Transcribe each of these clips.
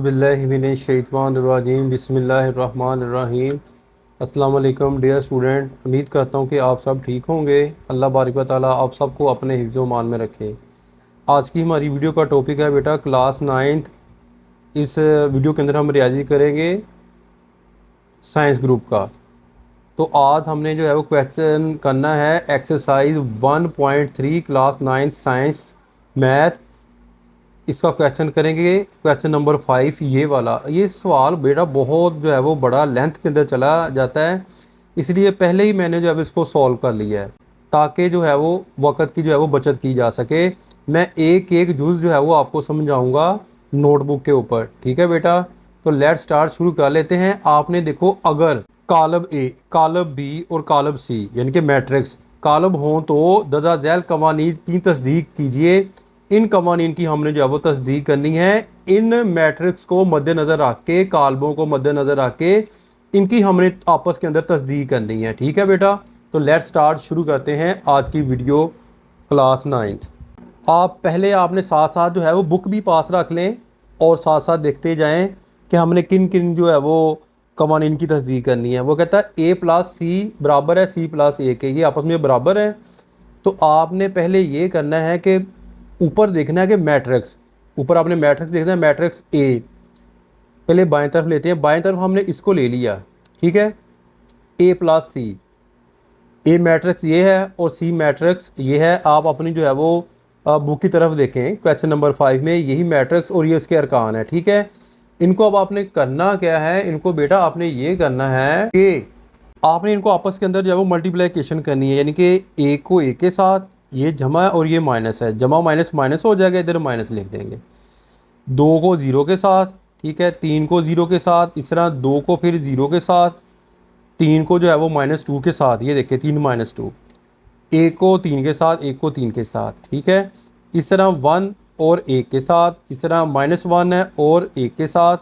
औज़ुबिल्लाहिमिनश्शैतानिर्रजीम बिस्मिल्लाहिर्रहमानिर्रहीम। अस्सलाम वालेकुम डियर स्टूडेंट, उम्मीद करता हूँ कि आप सब ठीक होंगे। अल्लाह बारिक व तआला आप सबको अपने हिफ्ज़ व मान में रखे। आज की हमारी वीडियो का टॉपिक है बेटा क्लास 9th। इस वीडियो के अंदर हम रियाजी करेंगे साइंस ग्रुप का। तो आज हमने जो है वो क्वेश्चन करना है एक्सरसाइज 1.3 क्लास 9 साइंस मैथ। इसका क्वेश्चन करेंगे क्वेश्चन नंबर 5। ये वाला ये सवाल बेटा बहुत जो है वो बड़ा लेंथ के अंदर चला जाता है, इसलिए पहले ही मैंने जो है इसको सॉल्व कर लिया है ताकि जो है वो वक़्त की जो है वो बचत की जा सके। मैं एक एक जुज़ जो है वो आपको समझाऊंगा नोटबुक के ऊपर, ठीक है बेटा। तो लेट स्टार्ट, शुरू कर लेते हैं। आपने देखो, अगर कॉलम ए, कॉलम बी और कॉलम सी यानी कि मैट्रिक्स कॉलम हों तो दर्ज झैल कवानीन की तस्दीक कीजिए। इन कवानीन की हमने जो है वो तस्दीक करनी है। इन मैट्रिक्स को मद्देनज़र रख के, कॉलमों को मद्देनज़र रख के इनकी हमने आपस के अंदर तस्दीक करनी है, ठीक है बेटा। तो लेट स्टार्ट, शुरू करते हैं आज की वीडियो क्लास 9th। आप पहले आपने साथ साथ जो है वो बुक भी पास रख लें और साथ साथ देखते जाएं कि हमने किन किन जो है वो कवानीन की तस्दीक करनी है। वो कहता है a प्लस सी बराबर है c प्लस a के, ये आपस में बराबर है। तो आपने पहले ये करना है कि ऊपर देखना है कि मैट्रिक्स, ऊपर आपने मैट्रिक्स देखना है, मैट्रिक्स ए। पहले बाएं तरफ लेते हैं, बाएं तरफ हमने इसको ले लिया, ठीक है। ए प्लस सी, ए मैट्रिक्स ये है और सी मैट्रिक्स ये है। आप अपनी जो है वो बुक की तरफ देखें, क्वेश्चन नंबर 5 में यही मैट्रिक्स और ये इसके अरकान है, ठीक है। इनको अब आपने करना क्या है, इनको बेटा आपने ये करना है कि आपने इनको आपस के अंदर जो है वो मल्टीप्लिकेशन करनी है, यानी कि ए को ए के साथ, ये जमा है और ये माइनस है, जमा माइनस माइनस हो जाएगा, इधर माइनस लिख देंगे। 2 को 0 के साथ, ठीक है। 3 को 0 के साथ, इस तरह 2 को फिर 0 के साथ, 3 को जो है वो -2 के साथ, ये देखिए 3 -2। 1 को 3 के साथ, 1 को 3 के साथ, ठीक है। इस तरह 1 और 1 के साथ, इस तरह -1 है और 1 के साथ,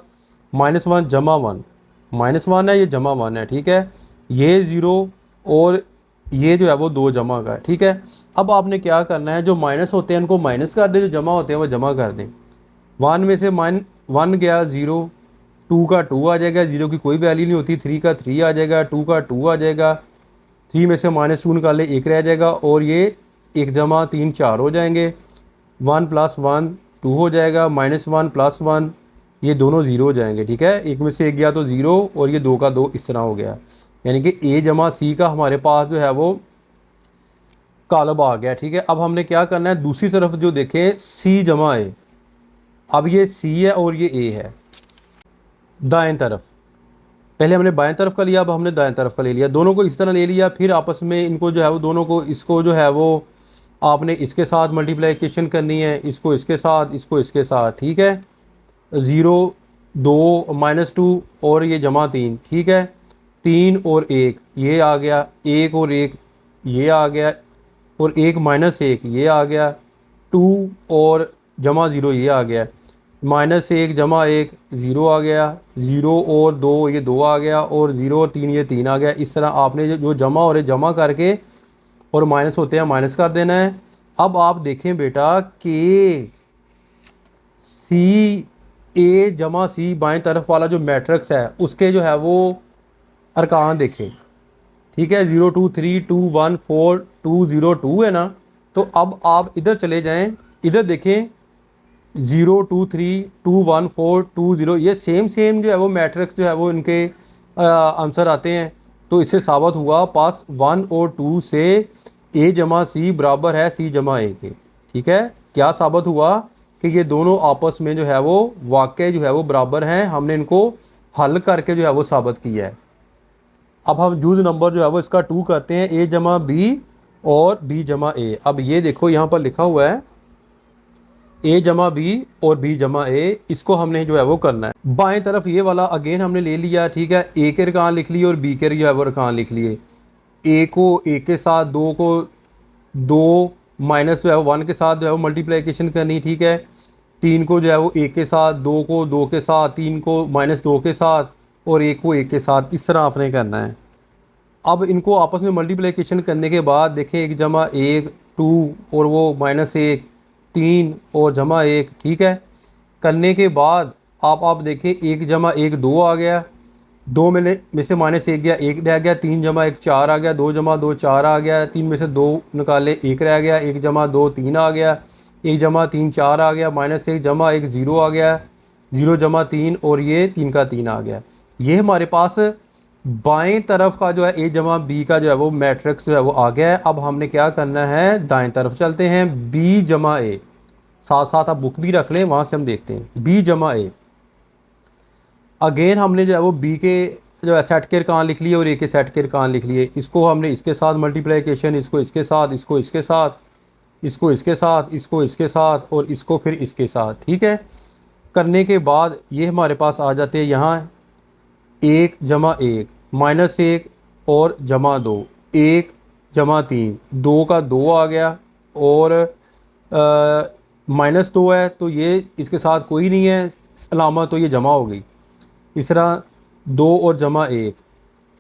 -1 जमा 1, -1 है, ये जमा 1 है, ठीक है। ये 0 और ये जो है वो 2 जमा का है, ठीक है। अब आपने क्या करना है, जो माइनस होते हैं उनको माइनस कर दें, जो जमा होते हैं वो जमा कर दें। 1 में से 1 गया 0, 2 का 2 आ जाएगा, 0 की कोई वैल्यू नहीं होती, 3 का 3 आ जाएगा, 2 का 2 आ जाएगा, 3 में से -2 निकाले 1 रह जाएगा और ये 1 जमा 3 4 हो जाएंगे। 1 + 1 2 हो जाएगा, -1 + 1 ये दोनों 0 हो जाएंगे, ठीक है। एक में से एक गया तो 0 और ये 2 का 2 इस तरह हो गया, यानी कि ए जमा सी का हमारे पास जो है वो कॉलम आ गया, ठीक है। अब हमने क्या करना है, दूसरी तरफ जो देखें सी जमा ए, अब ये सी है और ये ए है दाएं तरफ। पहले हमने बाएं तरफ का लिया, अब हमने दाएं तरफ का ले लिया, दोनों को इस तरह ले लिया। फिर आपस में इनको जो है वो दोनों को, इसको जो है वो आपने इसके साथ मल्टीप्लिकेशन करनी है, इसको इसके साथ, इसको इसके साथ, ठीक है। 0 2 -2 और ये जमा 3, ठीक है। 3 और 1 ये आ गया, 1 और 1 ये आ गया और 1 -1 ये आ गया, 2 और जमा 0 ये आ गया, -1 जमा 1 0 आ गया, 0 और 2 ये 2 आ गया और 0 और 3 ये 3 आ गया। इस तरह आपने जो जमा हो रहे जमा करके और माइनस होते हैं माइनस कर देना है। अब आप देखें बेटा कि सी ए जमा सी बाएं तरफ वाला जो मैट्रिक्स है उसके जो है वो अरकान देखें, ठीक है। 0 2 3 2 1 4 2 0 2 है ना। तो अब आप इधर चले जाएं, इधर देखें 0 2 3 2 1 4 2 0, ये सेम जो है वो मैट्रिक्स जो है वो इनके आंसर आते हैं। तो इससे साबित हुआ पास 1 और 2 से ए जमा सी बराबर है सी जमा ए के, ठीक है। क्या साबित हुआ कि ये दोनों आपस में जो है वो वाकई जो है वो बराबर हैं। हमने इनको हल करके जो है वो साबित किया है। अब हम जूज नंबर जो है वो इसका 2 करते हैं, ए जमा बी और बी जमा ए। अब ये देखो यहाँ पर लिखा हुआ है ए जमा बी और बी जमा ए, इसको हमने जो है वो करना है। बाएं तरफ ये वाला अगेन हमने ले लिया, ठीक है। ए के अरकान लिख लिए और बी के जो है वो अरकान लिख लिए। ए को ए के साथ, 2 को 2 माइनस जो है 1 के साथ जो है वो मल्टीप्लिकेशन करनी, ठीक है। 3 को जो है वो 1 के साथ, 2 को 2 के साथ, 3 को -2 के साथ और 1 को 1 के साथ, इस तरह आपने करना है। अब इनको आपस में मल्टीप्लिकेशन करने के बाद देखें 1 जमा 1 2 और वो -1 3 और जमा 1, ठीक है। करने के बाद आप देखें 1 जमा 1 2 आ गया, 2 में से माइनस 1 गया, 1 रह गया, 3 जमा 1 4 आ गया, 2 जमा 2 4 आ गया, 3 में से 2 निकाले 1 रह गया, 1 जमा 2 3 आ गया, 1 जमा 3 4 आ गया, माइनस 1 जमा 1 0 आ गया, 0 जमा 3 और ये 3 का 3 आ गया। ये हमारे पास बाएं तरफ का जो है ए जमा बी का जो है वो मैट्रिक्स जो है वो आ गया है। अब हमने क्या करना है, दाएं तरफ चलते हैं, बी जमा ए, साथ साथ आप बुक भी रख लें, वहाँ से हम देखते हैं बी जमा ए। अगेन हमने जो है वो बी के जो है सेट के अरकान लिख लिए और ए के सेट के अरकान लिख लिए। इसको हमने इसके साथ मल्टीप्लिकेशन, इसको इसके साथ, इसको इसके साथ, इसको इसके साथ, इसको इसके साथ और इसको फिर इसके साथ, ठीक है। करने के बाद ये हमारे पास आ जाते हैं यहाँ 1 जमा 1 माइनस 1 और जमा 2, 1 जमा 3 2 का 2 आ गया और माइनस 2 है तो ये इसके साथ कोई नहीं है अलामत, तो ये जमा हो गई। इस तरह 2 और जमा 1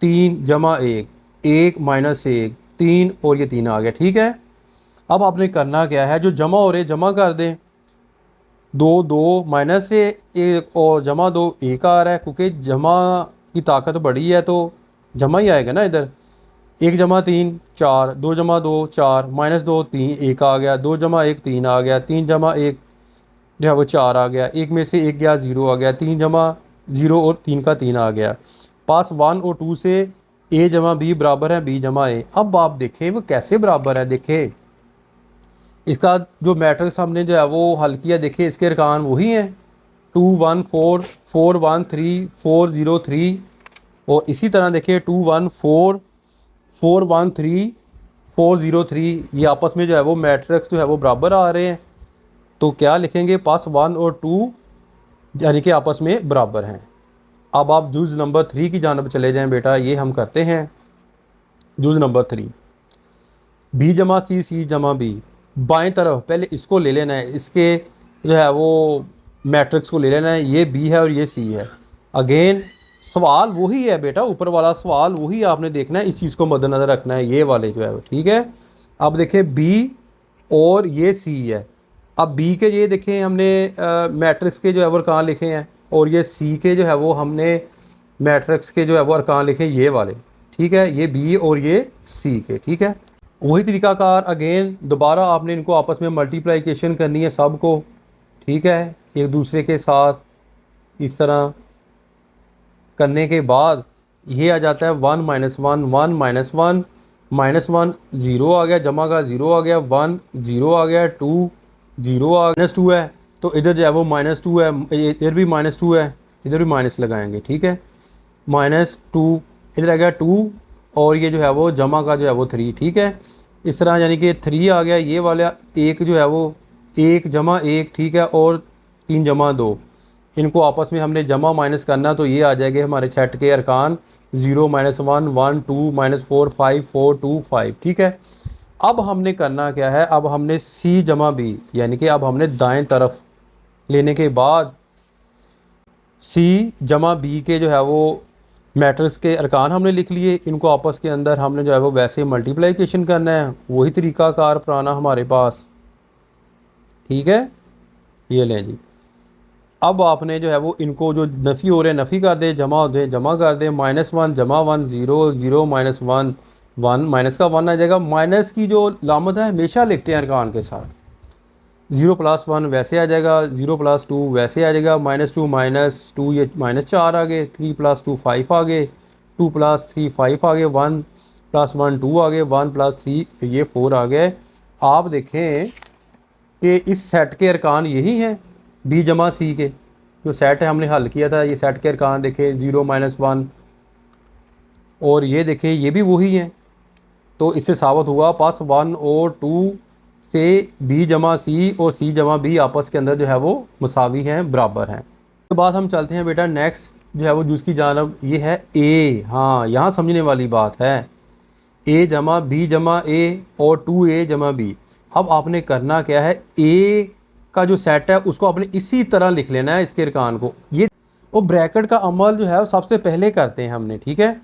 3 जमा 1 1 माइनस 1 3 और ये 3 आ गया, ठीक है। अब आपने करना क्या है, जो जमा हो रहे जमा कर दें, 2 2 माइनस से 1 और जमा 2 1 आ रहा है, क्योंकि जमा की ताकत बड़ी है तो जमा ही आएगा ना इधर। 1 जमा 3 4, 2 जमा 2 4, माइनस 2 3 1 आ गया, 2 जमा 1 3 आ गया, 3 जमा 1 जो है वो 4 आ गया, 1 में से 1 गया 0 आ गया, 3 जमा 0 और 3 का 3 आ गया। पास 1 और 2 से ए जमा बी बराबर है बी जमा ए। अब आप देखें वो कैसे बराबर है, देखें इसका जो मैट्रिक्स हमने जो है वो हल किया, देखिए इसके अरकान वही हैं 2 1 4 4 1 3 4 0 3 और इसी तरह देखिए 2 1 4 4 1 3 4 0 3, ये आपस में जो है वो मैट्रिक्स जो है वो बराबर आ रहे हैं। तो क्या लिखेंगे, पास 1 और 2 यानी कि आपस में बराबर हैं। अब आप जुज़ नंबर 3 की जानब चले जाएं बेटा, ये हम करते हैं जुज़ नंबर 3, बी जमा सी सी जमा बी। बाएं तरफ पहले इसको ले लेना है, इसके जो है वो मैट्रिक्स को ले लेना है, ये बी है और ये सी है। अगेन सवाल वही है बेटा, ऊपर वाला सवाल वही आपने देखना है, इस चीज़ को मद्देनज़र रखना है, ये वाले जो है ठीक है। अब देखें बी और ये सी है। अब बी के ये देखें हमने मैट्रिक्स के जो है वो अरकान लिखे हैं और ये सी के जो है वो हमने मैट्रिक्स के जो है वो अरकान लिखे ये वाले, ठीक है, ये बी और ये सी के, ठीक है। वही तरीकाकार अगेन दोबारा आपने इनको आपस में मल्टीप्लिकेशन करनी है सब को, ठीक है, एक दूसरे के साथ। इस तरह करने के बाद ये आ जाता है 1 माइनस 1 1 माइनस 1 माइनस 1 0 आ गया, जमा का 0 आ गया, 1 0 आ गया, 2 0 आ गया, -2 है तो इधर जो है वो -2 है, इधर भी -2 है, इधर भी माइनस लगाएंगे, ठीक है, -2 इधर आ गया 2 और ये जो है वो जमा का जो है वो 3, ठीक है। इस तरह यानी कि 3 आ गया, ये वाला एक जो है वो 1 जमा 1, ठीक है, और 3 जमा 2, इनको आपस में हमने जमा माइनस करना तो ये आ जाएंगे हमारे सेट के अरकान 0 -1 1 2 -4 5 4 2 5, ठीक है। अब हमने करना क्या है, अब हमने सी जमा बी यानी कि अब हमने दाएं तरफ लेने के बाद सी जमा बी के जो है वो मैट्रिक्स के अरकान हमने लिख लिए, इनको आपस के अंदर हमने जो है वो वैसे मल्टीप्लिकेशन करना है, वही तरीकाकार पुराना हमारे पास, ठीक है। ये लें जी, अब आपने जो है वो इनको जो नफ़ी हो रहे नफ़ी कर दे, जमा हो दे जमा कर दे, -1 जमा 1 0 0 -1 1 माइनस का 1 आ जाएगा। माइनस की जो लामत है हमेशा लिखते हैं अरकान के साथ, 0 + 1 वैसे आ जाएगा, 0 + 2 वैसे आ जाएगा, -2 -2 ये -4 आ गए, 3 + 2 5 आ गए, 2 + 3 5 आ गए, 1 + 1 2 आ गए, 1 + 3 ये 4 आ गए। आप देखें कि इस सेट के अरकान यही हैं, बी जमा सी के जो सेट है हमने हल किया था, ये सेट के अरकान देखें 0 -1 और ये देखें ये भी वही हैं। तो इससे साबित हुआ पास 1 और 2 से बी जमा सी और सी जमा बी आपस के अंदर जो है वो मसावी हैं, बराबर हैं। उसके बाद हम चलते हैं बेटा नेक्स्ट जो है वो जुज़ की जानब, ये है ए। हाँ यहाँ समझने वाली बात है, ए जमा बी जमा ए और 2a जमा बी। अब आपने करना क्या है, ए का जो सेट है उसको आपने इसी तरह लिख लेना है इसके अरकान को, ये वो ब्रैकेट का अमल जो है वो सबसे पहले करते हैं हमने, ठीक है।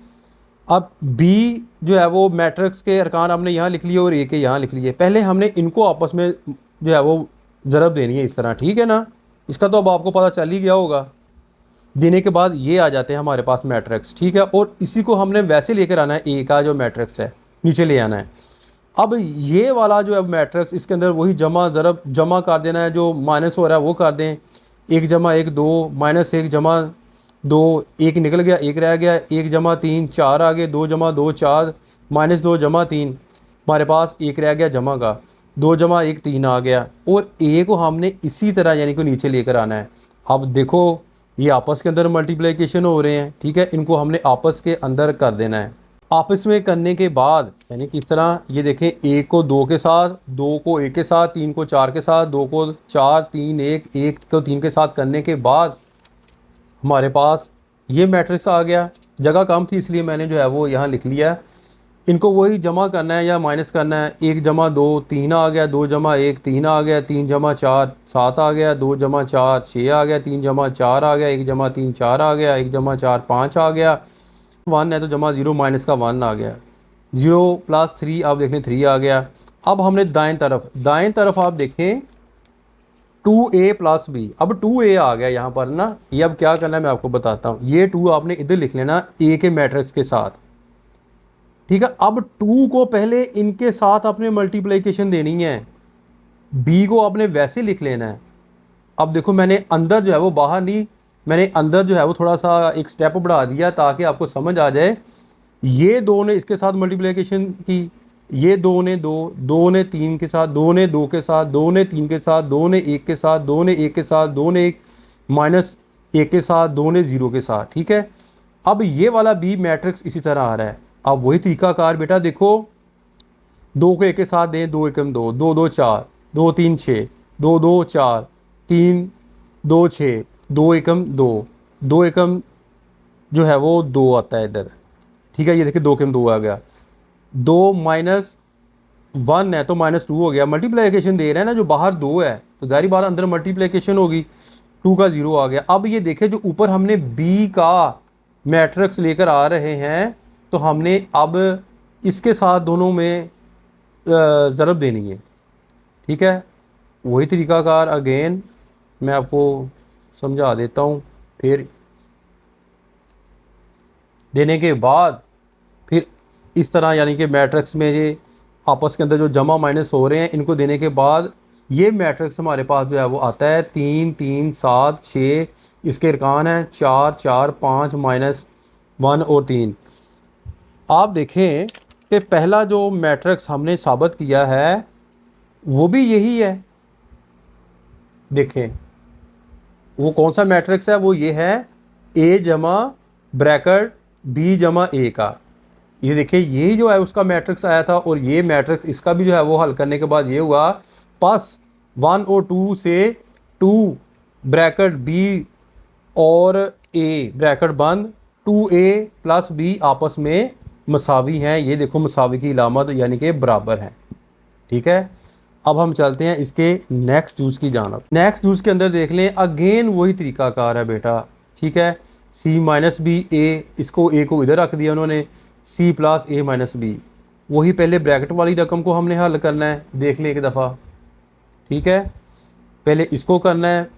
अब बी जो है वो मैट्रिक्स के अरकान हमने यहाँ लिख लिए और ए के यहाँ लिख लिए, पहले हमने इनको आपस में जो है वो ज़रब देनी है इस तरह, ठीक है ना। इसका तो अब आपको पता चल ही गया होगा, देने के बाद ये आ जाते हैं हमारे पास मैट्रिक्स, ठीक है। और इसी को हमने वैसे लेकर आना है, ए का जो मैट्रिक्स है नीचे ले आना है। अब ये वाला जो है मैट्रिक्स, इसके अंदर वही जमा ज़रब जमा कर देना है, जो माइनस हो रहा है वो कर दें। 1 जमा 1 2, -1 जमा 2, 1 निकल गया, 1 रह गया, 1 जमा 3 4 आ गए, 2 जमा 2 4, -2 जमा 3, हमारे पास 1 रह गया जमा का, 2 जमा 1 3 आ गया। और ए को हमने इसी तरह यानी कि नीचे लेकर आना है। अब देखो ये आपस के अंदर मल्टीप्लिकेशन हो रहे हैं, ठीक है। इनको हमने आपस के अंदर कर देना है। आपस में करने के बाद यानी किस तरह, ये देखें, 1 को 2 के साथ, 2 को 1 के साथ, 3 को 4 के साथ, 2 को 4 3 1, 1 को 3 के साथ करने के बाद हमारे पास ये मैट्रिक्स आ गया। जगह कम थी इसलिए मैंने जो है वो यहाँ लिख लिया। इनको वही जमा करना है या माइनस करना है। 1 जमा 2 3 आ गया, 2 जमा 1 3 आ गया, 3 जमा 4 7 आ गया, 2 जमा 4 6 आ गया, 3 जमा 4 आ गया, 1 जमा 3 4 आ गया, 1 जमा 4 5 आ गया, 1 है तो जमा 0 माइनस का 1 आ गया, 0 + 3 आप देखें 3 आ गया। अब हमने दाएं तरफ आप देखें 2a + b, अब 2a आ गया यहाँ पर ना। ये अब क्या करना है मैं आपको बताता हूँ। ये 2 आपने इधर लिख लेना a के मैट्रिक्स के साथ, ठीक है। अब 2 को पहले इनके साथ आपने मल्टीप्लिकेशन देनी है, b को आपने वैसे लिख लेना है। अब देखो मैंने अंदर जो है वो बाहर नहीं, मैंने अंदर जो है वो थोड़ा सा एक स्टेप बढ़ा दिया ताकि आपको समझ आ जाए। ये 2 ने इसके साथ मल्टीप्लिकेशन की, ये 2 ने 2, 2 ने 3 के साथ, 2 ने 2 के साथ, 2 ने 3 के साथ, 2 ने 1 के साथ, 2 ने 1 के साथ, 2 ने 1 -1 के साथ, 2 ने 0 के साथ, ठीक है। अब ये वाला बी मैट्रिक्स इसी तरह आ रहा है। अब वही तरीकाकार बेटा देखो, 2 को 1 के साथ दें, 2 एकम 2, 2 2 4, 2 3 6, 2 2 4, 3 2 6, 2 एकम 2, 2 एकम जो है वो 2 आता है इधर, ठीक है। ये देखिए 2 एकम 2 आ गया, 2 -1 है तो -2 हो गया। मल्टीप्लिकेशन दे रहे हैं ना, जो बाहर 2 है तो जारी बात अंदर मल्टीप्लिकेशन होगी, 2 का 0 आ गया। अब ये देखें जो ऊपर हमने b का मैट्रिक्स लेकर आ रहे हैं, तो हमने अब इसके साथ दोनों में ज़रब देनी है, ठीक है। वही तरीकाकार अगेन मैं आपको समझा देता हूँ। फिर देने के बाद फिर इस तरह यानी कि मैट्रिक्स में ये आपस के अंदर जो जमा माइनस हो रहे हैं, इनको देने के बाद ये मैट्रिक्स हमारे पास जो है वो आता है 3 3 7 6। इसके अरकान हैं 4 4 5 -1 और 3। आप देखें कि पहला जो मैट्रिक्स हमने साबित किया है वो भी यही है। देखें वो कौन सा मैट्रिक्स है, वो ये है a जमा ब्रैकेट b जमा a का। ये देखिए ये जो है उसका मैट्रिक्स आया था, और ये मैट्रिक्स इसका भी जो है वो हल करने के बाद ये हुआ पास 1 और 2 से 2 ब्रैकेट b और a ब्रैकेट बंद, 2a + b आपस में मसावी हैं। ये देखो मसावी की इलामत यानी कि बराबर है, ठीक है। अब हम चलते हैं इसके नेक्स्ट जूस की जानब। नेक्स्ट जूस के अंदर देख लें, अगेन वही तरीकाकार है बेटा, ठीक है। c - b a, इसको a को इधर रख दिया उन्होंने, c + a - b। वही पहले ब्रैकेट वाली रकम को हमने हल करना है, देख लें एक दफ़ा, ठीक है। पहले इसको करना है,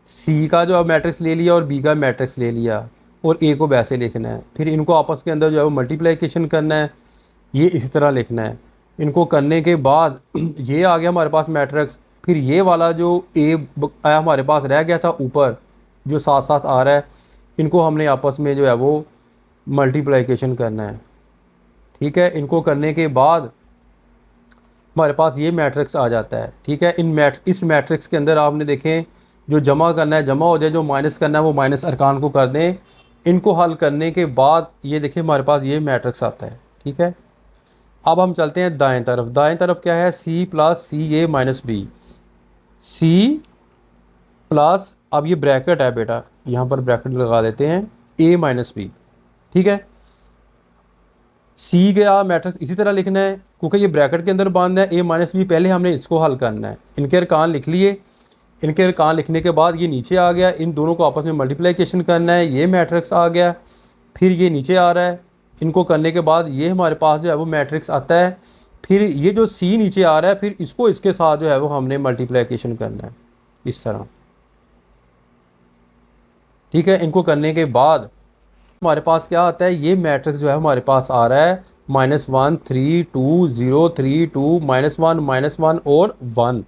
c का जो मैट्रिक्स ले लिया और b का मैट्रिक्स ले लिया, और a को वैसे लिखना है। फिर इनको आपस के अंदर जो है वो मल्टीप्लिकेशन करना है, ये इसी तरह लिखना है। इनको करने के बाद ये आ गया हमारे पास मैट्रिक्स। फिर ये वाला जो a आया हमारे पास रह गया था ऊपर जो साथ साथ आ रहा है, इनको हमने आपस में जो है वो मल्टीप्लिकेशन करना है, ठीक है। इनको करने के बाद हमारे पास ये मैट्रिक्स आ जाता है, ठीक है। इस मैट्रिक्स के अंदर आपने देखें जो जमा करना है जमा हो जाए, जो माइनस करना है वो माइनस अरकान को कर दें। इनको हल करने के बाद ये देखिए हमारे पास ये मैट्रिक्स आता है, ठीक है। अब हम चलते हैं दाएं तरफ। दाएं तरफ क्या है, c + ca - b, c plus, अब ये ब्रैकेट है बेटा, यहाँ पर ब्रैकेट लगा देते हैं, a - b, ठीक है। c का मैट्रिक्स इसी तरह लिखना है क्योंकि ये ब्रैकेट के अंदर बंद है। a - b पहले हमने इसको हल करना है। इनके अरकान लिख लिए, इनके अरकान लिखने के बाद ये नीचे आ गया, इन दोनों को आपस में मल्टीप्लिकेशन करना है, ये मैट्रिक्स आ गया। फिर ये नीचे आ रहा है, इनको करने के बाद ये हमारे पास जो है वो मैट्रिक्स आता है। फिर ये जो c नीचे आ रहा है, फिर इसको इसके साथ जो है वो हमने मल्टीप्लिकेशन करना है इस तरह, ठीक है, इनको करने के बाद हमारे पास क्या आता है, ये मैट्रिक्स जो है हमारे पास आ रहा है -1 3 2 0 3 2 -1 और 1।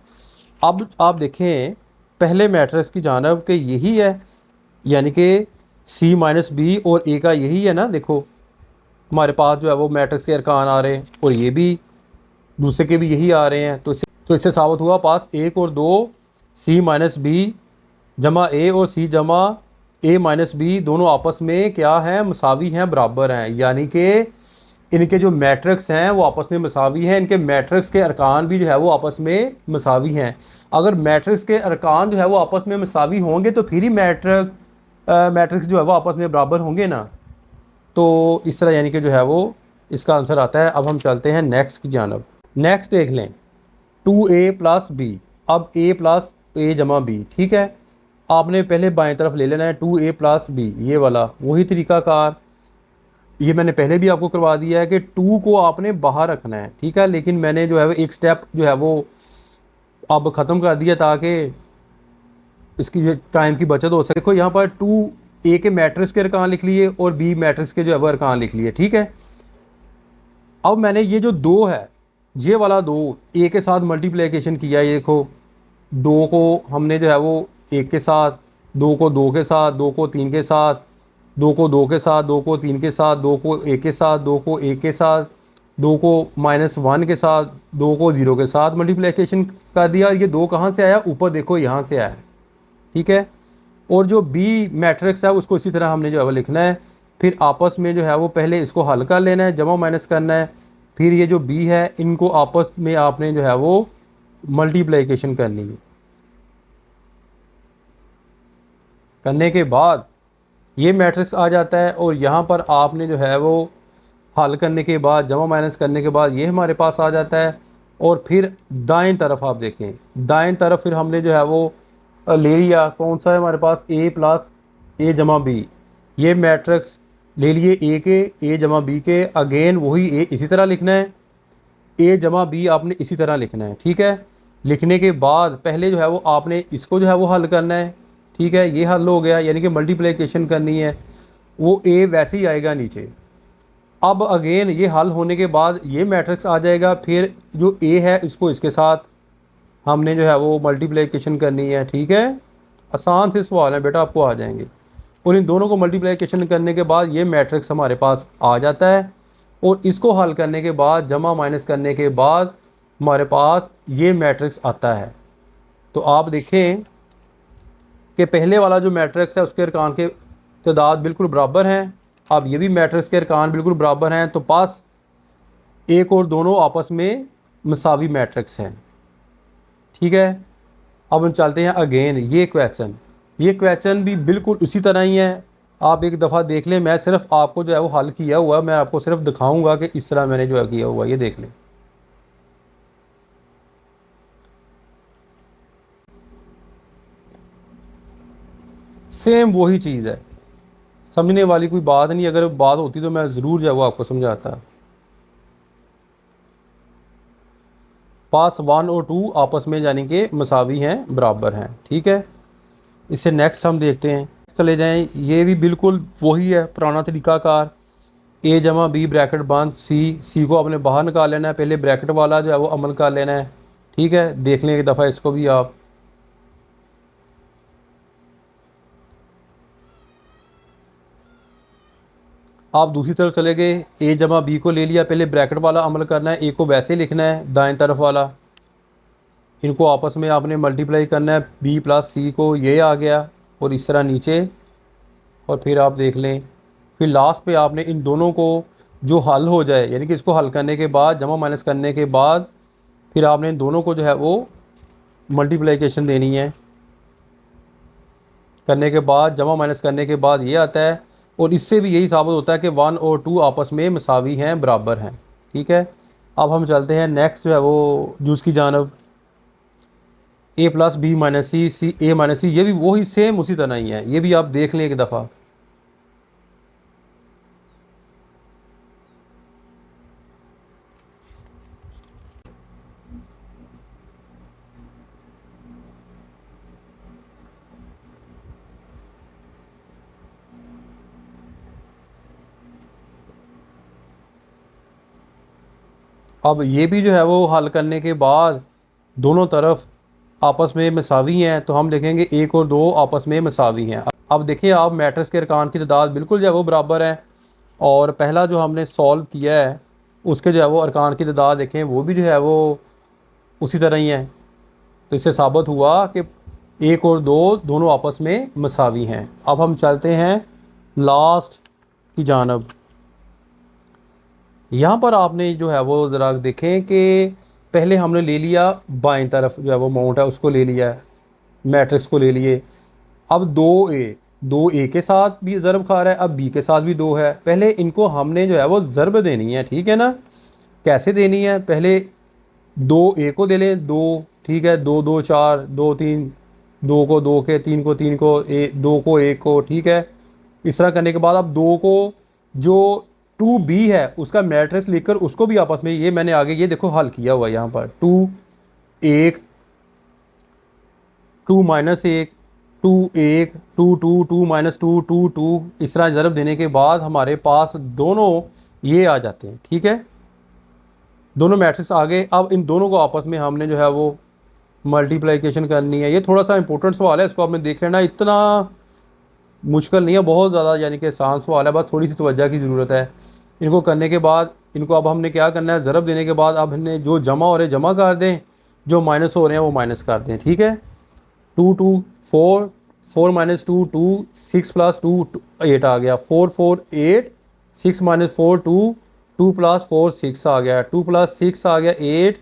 अब आप देखें पहले मैट्रिक्स की जानब कि यही है, यानी कि C-B और A का यही है ना। देखो हमारे पास जो है वो मैट्रिक्स के अरकान आ रहे हैं और ये भी दूसरे के भी यही आ रहे हैं। तो इससे साबित हुआ पास 1 और 2 C-B जमा A और C जमा A-B दोनों आपस में क्या हैं, मसावी हैं, बराबर हैं। यानी कि इनके जो मैट्रिक्स हैं वो आपस में मसावी हैं, इनके मैट्रिक्स के अरकान भी जो है वो आपस में मसावी हैं। अगर मैट्रिक्स के अरकान जो है वो आपस में मसावी होंगे तो फिर ही मैट्रिक्स जो है वो आपस में बराबर होंगे ना। तो इस तरह यानी कि जो है वो इसका आंसर आता है। अब हम चलते हैं नेक्स्ट की जानब। नेक्स्ट देख लें 2A+B। अब A+A जमा B, ठीक है। आपने पहले बाएं तरफ ले लेना है 2A+B, ये वाला वही तरीकाकार। ये मैंने पहले भी आपको करवा दिया है कि 2 को आपने बाहर रखना है, ठीक है। लेकिन मैंने जो है वो एक स्टेप जो है वो अब ख़त्म कर दिया ताकि इसकी टाइम की बचत हो सके। देखो यहाँ पर 2A के मैट्रिक्स के अरकान लिख लिए और B मैट्रिक्स के जो है वो अरकान लिख लिए, ठीक है। अब मैंने ये जो 2 है, ये वाला 2 A के साथ मल्टीप्लिकेशन किया। ये देखो 2 को हमने जो है वो 1 के साथ, 2 को 2 के साथ, 2 को 3 के साथ, 2 को 2 के साथ, 2 को 3 के साथ, 2 को 1 के साथ, 2 को 1 के साथ, 2 को -1 के साथ, 2 को 0 के साथ मल्टीप्लिकेशन कर दिया। और ये 2 कहाँ से आया, ऊपर देखो यहाँ से आया, ठीक है। और जो बी मैट्रिक्स है उसको इसी तरह हमने जो है वो लिखना है। फिर आपस में जो है वो पहले इसको हल कर लेना है, जमा माइनस करना है। फिर ये जो बी है इनको आपस में आपने जो है वो मल्टीप्लिकेशन करनी है। करने के बाद ये मैट्रिक्स आ जाता है और यहाँ पर आपने जो है वो हल करने के बाद, जमा माइनस करने के बाद ये हमारे पास आ जाता है। और फिर दाएं तरफ आप देखें, दाएं तरफ फिर हमने जो है वो ले लिया, कौन सा है हमारे पास, A+A जमा B। ये मैट्रिक्स ले लिए A के, A जमा B के। अगेन वही A इसी तरह लिखना है, A जमा B आपने इसी तरह लिखना है, ठीक है। लिखने के बाद पहले जो है वो आपने इसको जो है वो हल करना है, ठीक है। ये हल हो गया, यानी कि मल्टीप्लिकेशन करनी है। वो A वैसे ही आएगा नीचे। अब अगेन ये हल होने के बाद ये मैट्रिक्स आ जाएगा। फिर जो A है इसको इसके साथ हमने जो है वो मल्टीप्लिकेशन करनी है, ठीक है। आसान से सवाल है बेटा, आपको आ जाएंगे। और इन दोनों को मल्टीप्लिकेशन करने के बाद ये मैट्रिक्स हमारे पास आ जाता है। और इसको हल करने के बाद, जमा माइनस करने के बाद हमारे पास ये मैट्रिक्स आता है। तो आप देखें कि पहले वाला जो मैट्रिक्स है उसके अरकान के तादाद बिल्कुल बराबर हैं। अब ये भी मैट्रिक्स के अरकान बिल्कुल बराबर हैं, तो पास एक और दोनों आपस में मसावी मैट्रिक्स हैं, ठीक है। अब हम चलते हैं अगेन ये क्वेश्चन भी बिल्कुल उसी तरह ही है। आप एक दफ़ा देख लें, मैं सिर्फ आपको जो है वो हल किया हुआ है, मैं आपको सिर्फ दिखाऊंगा कि इस तरह मैंने जो है किया हुआ है, ये देख लें। सेम वही चीज़ है, समझने वाली कोई बात नहीं। अगर बात होती तो मैं ज़रूर जो है वो आपको समझाता। पास 1 और 2 आपस में यानी कि मसावी हैं, बराबर हैं, ठीक है। इससे नेक्स्ट हम देखते हैं, चले जाएं। ये भी बिल्कुल वही है, पुराना तरीकाकार। A जमा B ब्रैकेट बंद, सी को आपने बाहर निकाल लेना है। पहले ब्रैकेट वाला जो है वो अमल कर लेना है, ठीक है। देख लें एक दफ़ा इसको भी आप। आप दूसरी तरफ चले गए, A जमा B को ले लिया, पहले ब्रैकेट वाला अमल करना है, A को वैसे ही लिखना है दाएं तरफ वाला। इनको आपस में आपने मल्टीप्लाई करना है, B+C को, ये आ गया। और इस तरह नीचे। और फिर आप देख लें, फिर लास्ट पे आपने इन दोनों को जो हल हो जाए, यानी कि इसको हल करने के बाद, जमा माइनस करने के बाद, फिर आपने इन दोनों को जो है वो मल्टीप्लिकेशन देनी है। करने के बाद, जमा माइनस करने के बाद ये आता है। और इससे भी यही साबित होता है कि 1 और 2 आपस में मसावी हैं, बराबर हैं, ठीक है। अब हम चलते हैं नेक्स्ट जो है वो जूस की जानब। A+B-C, ये भी वही सेम उसी तरह ही है, ये भी आप देख लें एक दफ़ा। अब ये भी जो है वो हल करने के बाद दोनों तरफ आपस में मसावी हैं, तो हम देखेंगे 1 और 2 आपस में मसावी हैं। अब देखिए आप मैट्रिक्स के अरकान की तादाद बिल्कुल जो है वो बराबर है, और पहला जो हमने सॉल्व किया है उसके जो है वो अरकान की तादाद देखें वो भी जो है वो उसी तरह ही है। तो इससे साबित हुआ कि 1 और 2 दोनों आपस में मसावी हैं। अब हम चलते हैं लास्ट की जानब। यहाँ पर आपने जो है वो ज़रा देखें कि पहले हमने ले लिया बाएं तरफ जो है वो अमाउंट है उसको ले लिया है, मैट्रिक्स को ले लिए। अब 2a के साथ भी ज़रब खा रहा है, अब b के साथ भी 2 है। पहले इनको हमने जो है वो ज़रब देनी है, ठीक है ना। कैसे देनी है, पहले 2a को दे लें 2, ठीक है, 2 2 4, 2 3, 2 को 2 के, 3 को 3 को, 2 को 1 को, ठीक है। इस तरह करने के बाद अब 2 को जो 2b है उसका मैट्रिक्स लिखकर उसको भी आपस में, ये मैंने आगे ये देखो हल किया हुआ है यहाँ पर 2 1 2 माइनस 1 2 1 2 2 2 माइनस 2 2 2, इस तरह ज़रब देने के बाद हमारे पास दोनों ये आ जाते हैं, ठीक है, दोनों मैट्रिक्स आ गए। अब इन दोनों को आपस में हमने जो है वो मल्टीप्लिकेशन करनी है। ये थोड़ा सा इंपॉर्टेंट सवाल है, इसको आपने देख लेना, इतना मुश्किल नहीं है, बहुत ज़्यादा यानी कि आसान सवाल है, बस थोड़ी सी तवज्जो की ज़रूरत है। इनको करने के बाद इनको अब हमने क्या करना है, ज़रब देने के बाद अब हमने जो जमा हो रहे हैं जमा कर दें, जो माइनस हो रहे हैं वो माइनस कर दें, ठीक है। 2 2 4, 4 माइनस 2 2, 6 प्लस 2 8 आ गया, 4 4 8, 6 माइनस 4 2, 2 प्लस 4 6 आ गया, 2 प्लस 6 आ गया 8,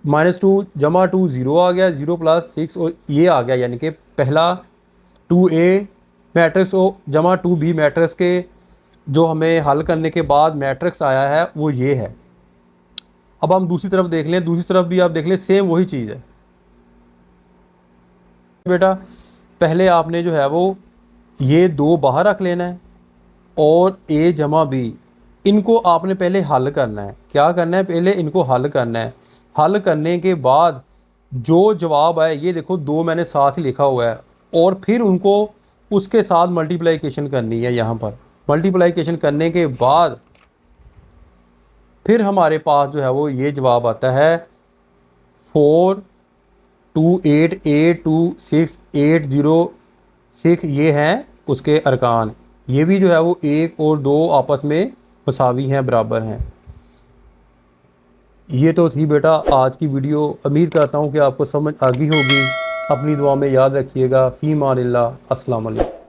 माइनस 2 जमा 2 0 आ गया, 0 प्लस 6 और ये आ गया, यानी कि पहला 2a मैट्रिक्स और जमा 2b मैट्रिक्स के जो हमें हल करने के बाद मैट्रिक्स आया है वो ये है। अब हम दूसरी तरफ देख लें, दूसरी तरफ भी आप देख लें, सेम वही चीज़ है बेटा। पहले आपने जो है वो ये 2 बाहर रख लेना है और a जमा b इनको आपने पहले हल करना है। क्या करना है, पहले इनको हल करना है। हल करने के बाद जो जवाब है ये देखो 2 मैंने साथ ही लिखा हुआ है, और फिर उनको उसके साथ मल्टीप्लिकेशन करनी है। यहाँ पर मल्टीप्लिकेशन करने के बाद फिर हमारे पास जो है वो ये जवाब आता है 4 2 8 8 2 6 8 0 6, ये हैं उसके अरकान। ये भी जो है वो 1 और 2 आपस में मसावी हैं, बराबर हैं। ये तो थी बेटा आज की वीडियो, उम्मीद करता हूँ कि आपको समझ आ गई होगी। अपनी दुआ में याद रखिएगा। फ़ी मानिल्लाह, अस्सलाम वालेकुम।